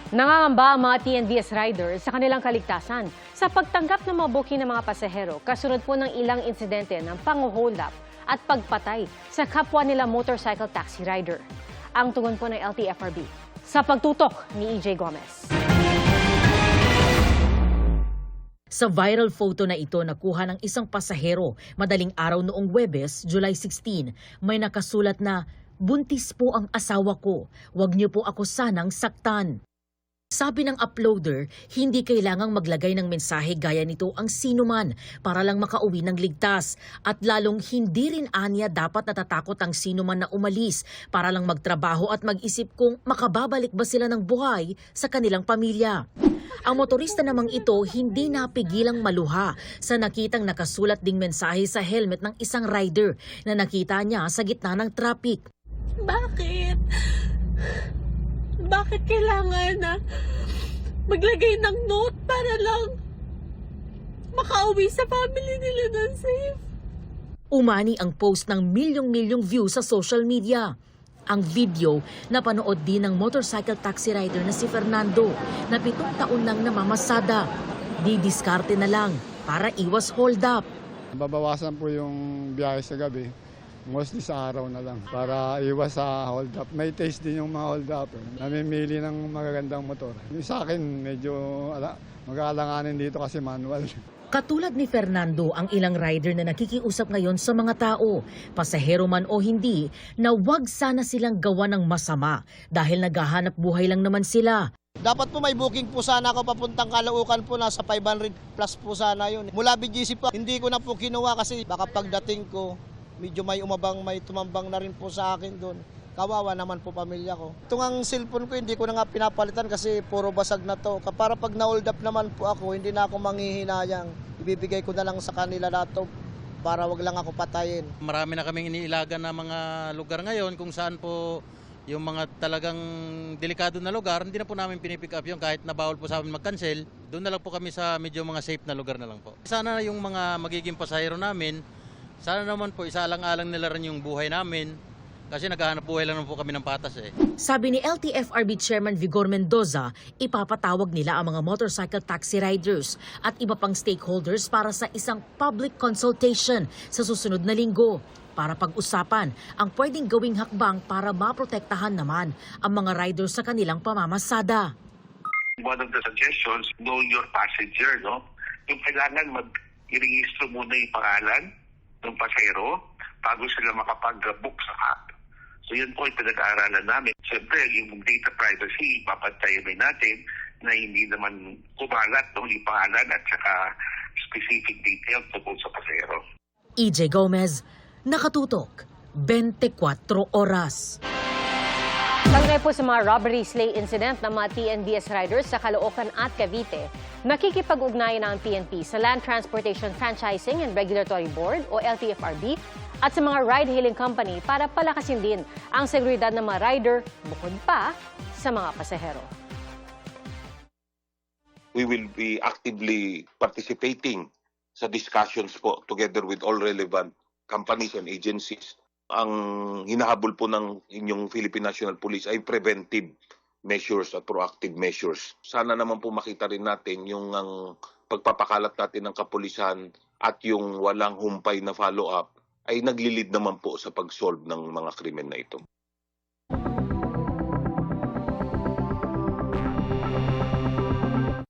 Nangangamba ang mga TNVS riders sa kanilang kaligtasan sa pagtanggap ng mga booking ng mga pasahero kasunod po ng ilang insidente ng pang-hold up at pagpatay sa kapwa nila motorcycle taxi rider. Ang tugon po ng LTFRB sa pagtutok ni EJ Gomez. Sa viral photo na ito nakuha ng isang pasahero madaling araw noong Huwebes, July 16, may nakasulat na, "Buntis po ang asawa ko, huwag niyo po ako sanang saktan." Sabi ng uploader, hindi kailangang maglagay ng mensahe gaya nito ang sinuman para lang makauwi ng ligtas at lalong hindi rin anya dapat natatakot ang sinuman na umalis para lang magtrabaho at mag-isip kung makababalik ba sila ng buhay sa kanilang pamilya. Ang motorista namang ito hindi napigilang maluha sa nakitang nakasulat ding mensahe sa helmet ng isang rider na nakita niya sa gitna ng traffic. Bakit? Bakit kailangan na maglagay ng note para lang makauwi sa family nila ng safe? Umani ang post ng milyong-milyong views sa social media. Ang video napanood din ng motorcycle taxi rider na si Fernando na 7 taon nang namamasada. Didiskarte na lang para iwas hold up. Babawasan po yung biyahe sa gabi. Mostly sa araw na lang para iwas sa hold up. May taste din yung mga hold up. Namimili ng magagandang motor. Yung sa akin medyo mag-aalanganin dito kasi manual. Katulad ni Fernando ang ilang rider na nakikiusap ngayon sa mga tao, pasahero man o hindi, na wag sana silang gawa ng masama dahil naghahanap buhay lang naman sila. Dapat po may booking po sana ako papuntang Caloocan po, nasa 500 plus po sana yun. Mula BGC po, hindi ko na po kinuha kasi baka pagdating ko, medyo may tumambang na rin po sa akin doon. Kawawa naman po pamilya ko. Itong ang cellphone ko, hindi ko na nga pinapalitan kasi puro basag na to. Para pag na-hold up naman po ako, hindi na ako manghihinayang. Ibibigay ko na lang sa kanila lahat para wag lang ako patayin. Marami na kaming iniilagan na mga lugar ngayon kung saan po yung mga talagang delikado na lugar, hindi na po namin pinipick up yung kahit na bawal po sa amin mag-cancel. Doon na lang po kami sa medyo mga safe na lugar na lang po. Sana yung mga magiging pasahero namin, sana naman po isaalang-alang nila rin yung buhay namin kasi naghahanap buhay lang po kami ng patas eh. Sabi ni LTFRB Chairman Vigor Mendoza, ipapatawag nila ang mga motorcycle taxi riders at iba pang stakeholders para sa isang public consultation sa susunod na linggo para pag-usapan ang pwedeng gawing hakbang para maprotektahan naman ang mga riders sa kanilang pamamasada. One of the suggestions, know your passenger, no? Yung kailangan mag-i-register muna yung pangalan ng pasahero bago sila makapag-book sa app. So yun po yung pinag-aaralan namin. Siyempre, yung data privacy, papantayin natin na hindi naman kumalat yung pangalan at saka specific details tungkol sa pasahero. EJ Gomez, Nakatutok, 24 Oras. Kaugnay po sa mga robbery slay incident ng mga TNVS riders sa Caloocan at Cavite, nakikipag-ugnayan ang PNP sa Land Transportation Franchising and Regulatory Board o LTFRB at sa mga ride-hailing company para palakasin din ang seguridad ng mga rider bukod pa sa mga pasahero. We will be actively participating sa discussions po together with all relevant companies and agencies. Ang hinahabol po ng inyong Philippine National Police ay preventive measures at proactive measures. Sana naman po makita rin natin yung ang pagpapakalat natin ng kapulisan at yung walang humpay na follow-up ay naglilid naman po sa pag-solve ng mga krimen na ito.